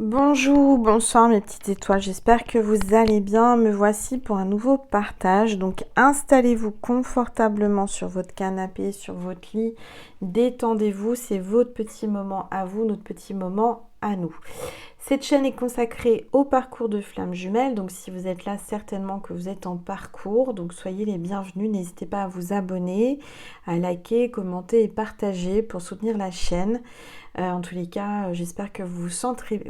Bonjour, bonsoir mes petites étoiles, j'espère que vous allez bien. Me voici pour un nouveau partage. Donc installez-vous confortablement sur votre canapé, sur votre lit, détendez-vous, c'est votre petit moment à vous, notre petit moment à nous. Cette chaîne est consacrée au parcours de flammes jumelles, donc si vous êtes là, certainement que vous êtes en parcours, donc soyez les bienvenus, n'hésitez pas à vous abonner, à liker, commenter et partager pour soutenir la chaîne. En tous les cas, j'espère que vous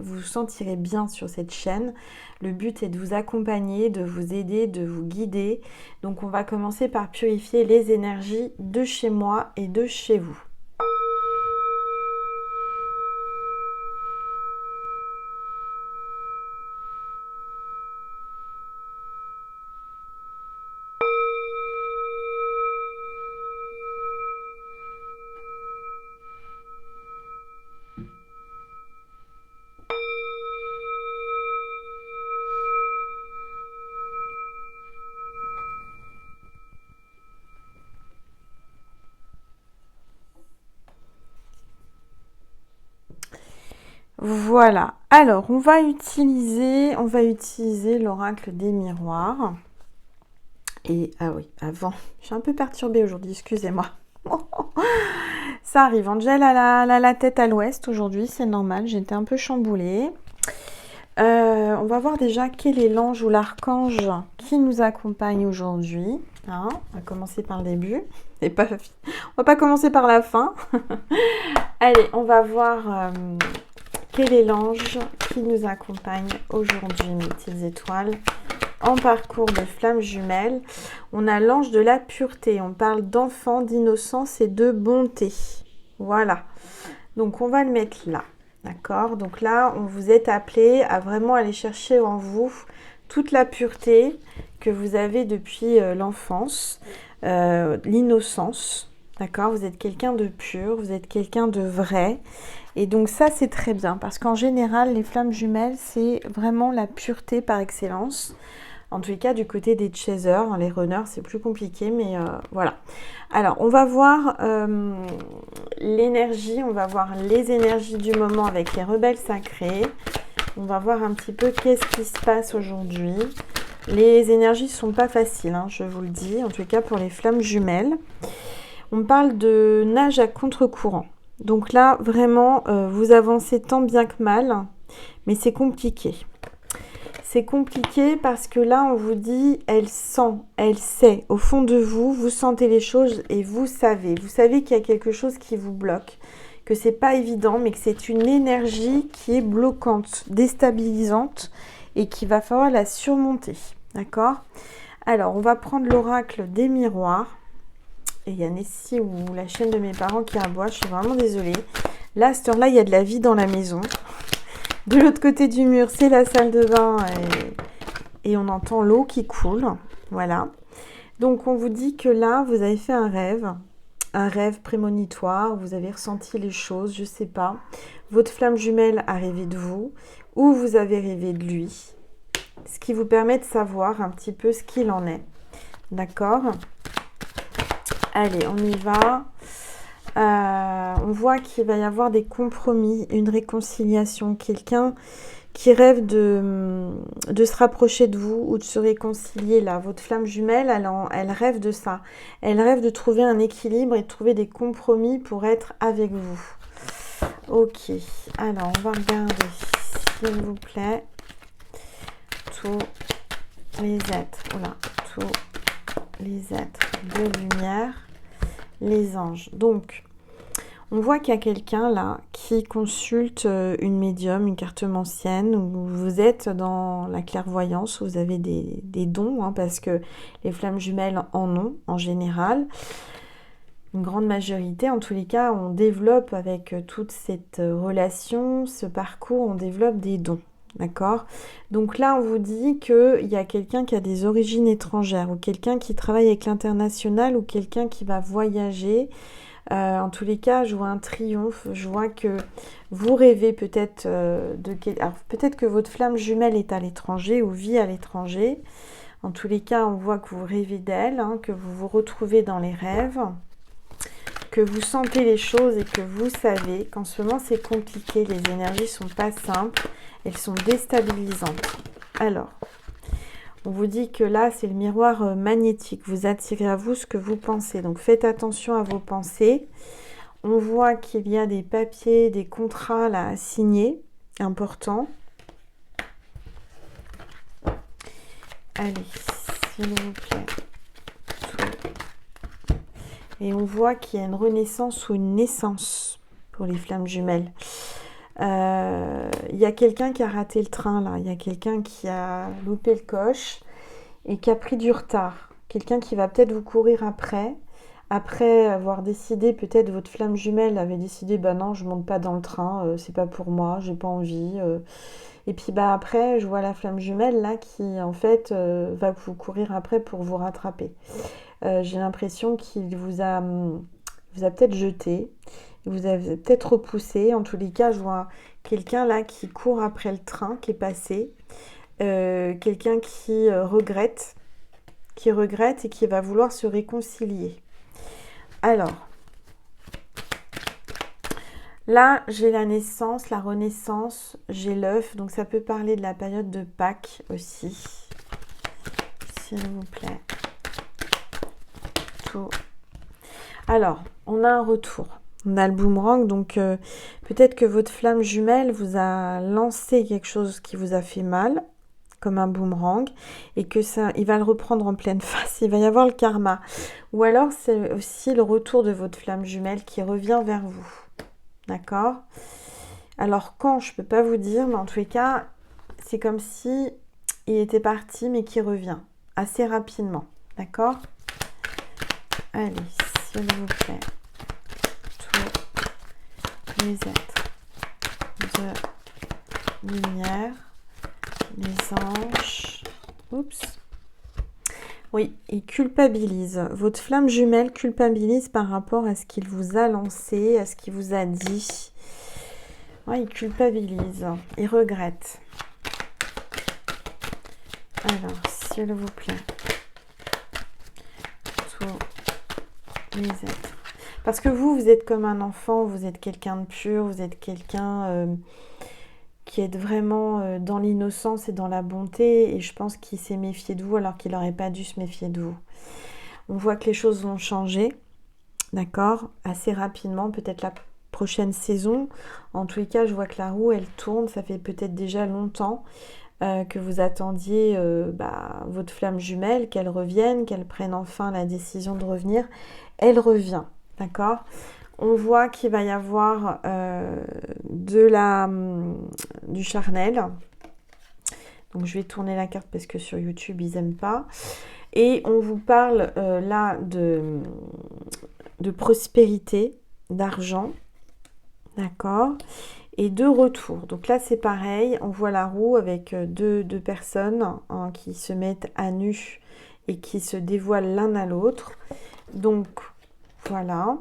vous sentirez bien sur cette chaîne. Le but est de vous accompagner, de vous aider, de vous guider. Donc on va commencer par purifier les énergies de chez moi et de chez vous. Voilà, alors on va utiliser l'oracle des miroirs. Et ah oui, avant, je suis un peu perturbée aujourd'hui, excusez-moi. Ça arrive, Angel a la tête à l'ouest aujourd'hui, c'est normal, j'étais un peu chamboulée. On va voir déjà quel est l'ange ou l'archange qui nous accompagne aujourd'hui. Hein, on va commencer par le début. On va pas commencer par la fin. Allez, on va voir quel est l'ange qui nous accompagne aujourd'hui, mes petites étoiles, en parcours de flammes jumelles. On a l'ange de la pureté. On parle d'enfant, d'innocence et de bonté. Voilà. Donc, on va le mettre là. D'accord? Donc là, on vous est appelé à vraiment aller chercher en vous toute la pureté que vous avez depuis l'enfance, l'innocence. D'accord? Vous êtes quelqu'un de pur, vous êtes quelqu'un de vrai. Et donc ça, c'est très bien parce qu'en général, les flammes jumelles, c'est vraiment la pureté par excellence. En tous les cas, du côté des chasers, les runners, c'est plus compliqué, mais voilà. Alors, on va voir l'énergie, on va voir les énergies du moment avec les rebelles sacrés. On va voir un petit peu qu'est-ce qui se passe aujourd'hui. Les énergies ne sont pas faciles, hein, je vous le dis, en tous les cas pour les flammes jumelles. On parle de nage à contre-courant. Donc là, vraiment, vous avancez tant bien que mal, mais c'est compliqué. C'est compliqué parce que là, on vous dit, elle sent, elle sait. Au fond de vous, vous sentez les choses et vous savez. Vous savez qu'il y a quelque chose qui vous bloque, que c'est pas évident, mais que c'est une énergie qui est bloquante, déstabilisante et qu'il va falloir la surmonter. D'accord? Alors, on va prendre l'oracle des miroirs. Et il y a Nessie ou la chaîne de mes parents qui aboie. Je suis vraiment désolée. Là, à cette heure-là, il y a de la vie dans la maison. De l'autre côté du mur, c'est la salle de bain et on entend l'eau qui coule. Voilà. Donc, on vous dit que là, vous avez fait un rêve prémonitoire. Vous avez ressenti les choses, je ne sais pas. Votre flamme jumelle a rêvé de vous ou vous avez rêvé de lui. Ce qui vous permet de savoir un petit peu ce qu'il en est. D'accord ? Allez, on y va. On voit qu'il va y avoir des compromis, une réconciliation, quelqu'un qui rêve de se rapprocher de vous ou de se réconcilier là. Votre flamme jumelle, elle rêve de ça. Elle rêve de trouver un équilibre et de trouver des compromis pour être avec vous. Ok, alors on va regarder, s'il vous plaît, tous les êtres, tous les êtres de lumière, les anges. Donc, on voit qu'il y a quelqu'un là qui consulte une médium, une cartomancienne, où vous êtes dans la clairvoyance, vous avez des dons, hein, parce que les flammes jumelles en ont en général. Une grande majorité, en tous les cas, on développe avec toute cette relation, ce parcours, on développe des dons. D'accord? Donc là, on vous dit qu'il y a quelqu'un qui a des origines étrangères ou quelqu'un qui travaille avec l'international ou quelqu'un qui va voyager. En tous les cas, je vois un triomphe. Je vois que vous rêvez peut-être Alors, peut-être que votre flamme jumelle est à l'étranger ou vit à l'étranger. En tous les cas, on voit que vous rêvez d'elle, hein, que vous vous retrouvez dans les rêves. que vous sentez les choses et que vous savez qu'en ce moment c'est compliqué, les énergies sont pas simples, elles sont déstabilisantes. Alors, on vous dit que là c'est le miroir magnétique, vous attirez à vous ce que vous pensez, donc faites attention à vos pensées. On voit qu'il y a des papiers, des contrats là à signer, importants. Allez, s'il vous plaît. Et on voit qu'il y a une renaissance ou une naissance pour les flammes jumelles. Il y a quelqu'un qui a raté le train là. Il y a quelqu'un qui a loupé le coche et qui a pris du retard. Quelqu'un qui va peut-être vous courir après. Après avoir décidé, peut-être votre flamme jumelle avait décidé, bah non, je monte pas dans le train, c'est pas pour moi, j'ai pas envie. Et puis bah après, je vois la flamme jumelle là qui en fait va vous courir après pour vous rattraper. J'ai l'impression qu'il vous a peut-être jeté, vous avez peut-être repoussé. En tous les cas, je vois quelqu'un là qui court après le train qui est passé, quelqu'un qui regrette et qui va vouloir se réconcilier. Alors, là, j'ai la naissance, la renaissance, j'ai l'œuf, donc ça peut parler de la période de Pâques aussi, s'il vous plaît. Tout. Alors, on a un retour, on a le boomerang, donc peut-être que votre flamme jumelle vous a lancé quelque chose qui vous a fait mal, comme un boomerang, et que ça, il va le reprendre en pleine face, il va y avoir le karma. Ou alors, c'est aussi le retour de votre flamme jumelle qui revient vers vous. D'accord? Alors, quand, je peux pas vous dire, mais en tous les cas, c'est comme si il était parti, mais qui revient assez rapidement. D'accord? Allez, s'il vous plaît, tous les êtres de lumière, les anges. Oups. Oui, il culpabilise. Votre flamme jumelle culpabilise par rapport à ce qu'il vous a lancé, à ce qu'il vous a dit. Ouais, il culpabilise. Il regrette. Alors, s'il vous plaît. Tous les êtres. Parce que vous êtes comme un enfant, vous êtes quelqu'un de pur, vous êtes quelqu'un qui est vraiment dans l'innocence et dans la bonté, et je pense qu'il s'est méfié de vous alors qu'il n'aurait pas dû se méfier de vous. On voit que les choses vont changer, d'accord, assez rapidement, peut-être la prochaine saison. En tous les cas, je vois que la roue, elle tourne, ça fait peut-être déjà longtemps que vous attendiez votre flamme jumelle, qu'elle revienne, qu'elle prenne enfin la décision de revenir. Elle revient, d'accord. On voit qu'il va y avoir du charnel. Donc, je vais tourner la carte parce que sur YouTube, ils n'aiment pas. Et on vous parle là de prospérité, d'argent. D'accord? Et de retour. Donc là, c'est pareil. On voit la roue avec deux personnes qui se mettent à nu et qui se dévoilent l'un à l'autre. Donc, voilà.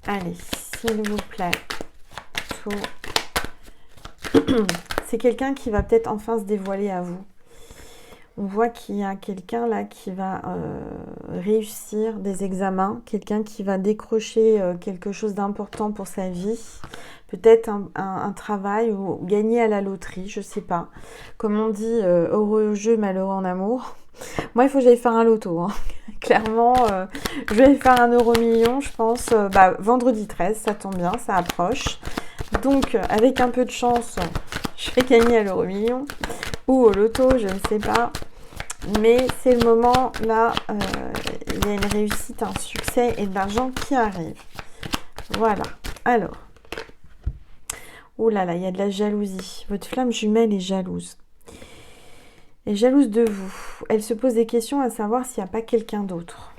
Allez, s'il vous plaît. C'est quelqu'un qui va peut-être enfin se dévoiler à vous. On voit qu'il y a quelqu'un là qui va réussir des examens, quelqu'un qui va décrocher quelque chose d'important pour sa vie, peut-être un travail ou gagner à la loterie, je sais pas. Comme on dit, heureux au jeu, malheureux en amour. Moi, il faut que j'aille faire un loto. Hein. Clairement, je vais faire un euro-million, je pense, vendredi 13, ça tombe bien, ça approche. Donc, avec un peu de chance, je vais gagner à l'euro-million ou au loto, je ne sais pas. Mais c'est le moment, là, il y a une réussite, un succès et de l'argent qui arrive. Voilà. Alors. Oh là là, il y a de la jalousie. Votre flamme jumelle est jalouse. Elle est jalouse de vous. Elle se pose des questions à savoir s'il n'y a pas quelqu'un d'autre.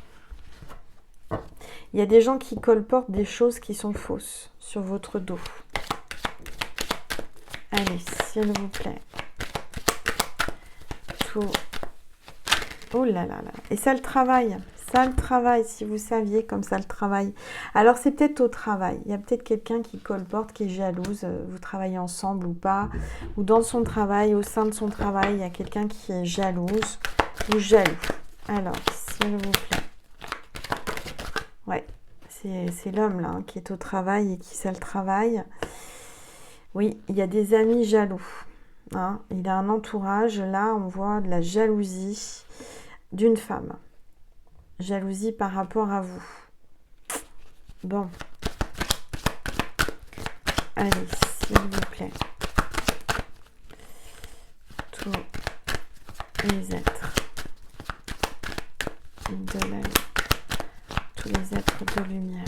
Il y a des gens qui colportent des choses qui sont fausses sur votre dos. Allez, s'il vous plaît. Tout. Oh là là là. Et ça le travaille. Ça le travaille, si vous saviez comme ça le travaille. Alors c'est peut-être au travail. Il y a peut-être quelqu'un qui colporte, qui est jalouse. Vous travaillez ensemble ou pas. Ou dans son travail, au sein de son travail, il y a quelqu'un qui est jalouse ou jaloux. Alors, s'il vous plaît. Ouais, c'est l'homme là hein, qui est au travail et qui sait le travail. Oui, il y a des amis jaloux. Hein. Il a un entourage. Là, on voit de la jalousie d'une femme. Jalousie par rapport à vous. Bon. Allez, s'il vous plaît. Tous les êtres de la vie. Tous les êtres de lumière.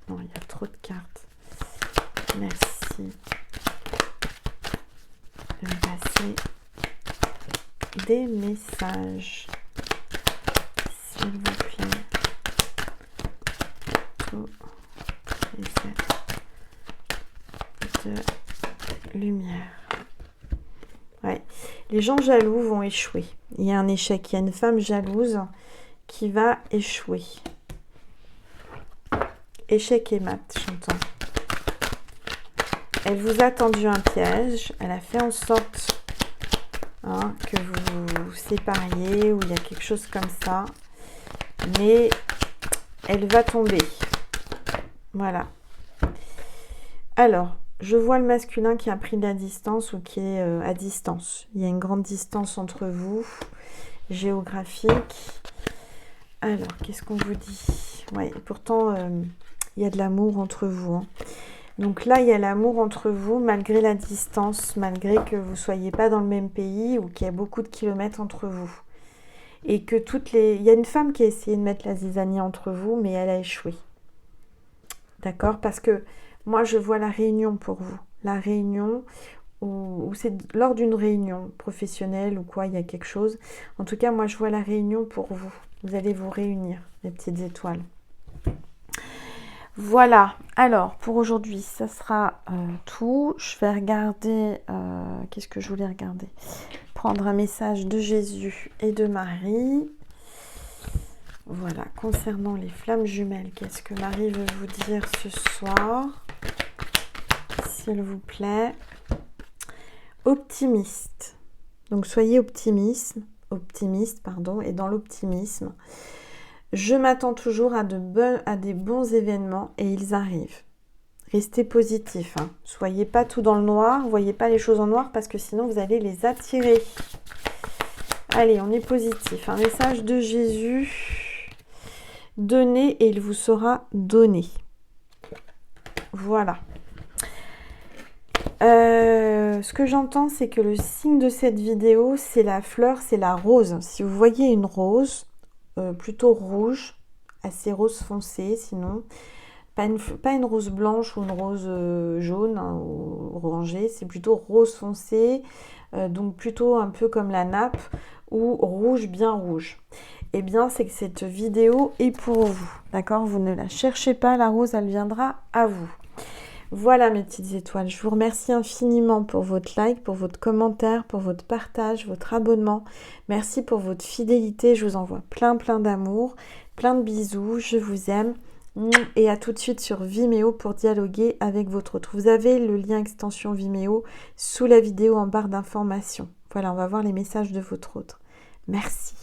Non, il y a trop de cartes. Merci de me passer des messages. S'il vous plaît. Tous les êtres de lumière. Ouais. Les gens jaloux vont échouer. Il y a un échec. Il y a une femme jalouse qui va échouer. Échec et mat, j'entends. Elle vous a tendu un piège. Elle a fait en sorte hein, que vous vous sépariez ou il y a quelque chose comme ça. Mais elle va tomber. Voilà. Alors, je vois le masculin qui a pris de la distance ou qui est à distance. Il y a une grande distance entre vous, géographique. Alors, qu'est-ce qu'on vous dit? Ouais, pourtant, il y a de l'amour entre vous. Hein. Donc là, il y a l'amour entre vous, malgré la distance, malgré que vous ne soyez pas dans le même pays ou qu'il y a beaucoup de kilomètres entre vous. Et que il y a une femme qui a essayé de mettre la zizanie entre vous, mais elle a échoué. D'accord? Parce que moi, je vois la réunion pour vous. La réunion, ou c'est lors d'une réunion professionnelle ou quoi, il y a quelque chose. En tout cas, moi, je vois la réunion pour vous. Vous allez vous réunir, les petites étoiles. Voilà. Alors, pour aujourd'hui, ça sera tout. Je vais regarder... qu'est-ce que je voulais regarder? Prendre un message de Jésus et de Marie. Voilà. Concernant les flammes jumelles, qu'est-ce que Marie veut vous dire ce soir? S'il vous plaît. Optimiste. Donc soyez optimiste, et dans l'optimisme. Je m'attends toujours à des bons événements et ils arrivent. Restez positif. Hein. Soyez pas tout dans le noir, voyez pas les choses en noir parce que sinon vous allez les attirer. Allez, on est positif. Un message de Jésus. Donnez et il vous sera donné. Voilà. Ce que j'entends, c'est que le signe de cette vidéo, c'est la fleur, c'est la rose. Si vous voyez une rose, plutôt rouge, assez rose foncé, sinon, pas une rose blanche ou une rose jaune hein, ou orangée, c'est plutôt rose foncé, donc plutôt un peu comme la nappe, ou rouge, bien rouge. Eh bien, c'est que cette vidéo est pour vous, d'accord? Vous ne la cherchez pas, la rose, elle viendra à vous. Voilà mes petites étoiles, je vous remercie infiniment pour votre like, pour votre commentaire, pour votre partage, votre abonnement. Merci pour votre fidélité, je vous envoie plein d'amour, plein de bisous, je vous aime. Et à tout de suite sur Vimeo pour dialoguer avec votre autre. Vous avez le lien extension Vimeo sous la vidéo en barre d'informations. Voilà, on va voir les messages de votre autre. Merci.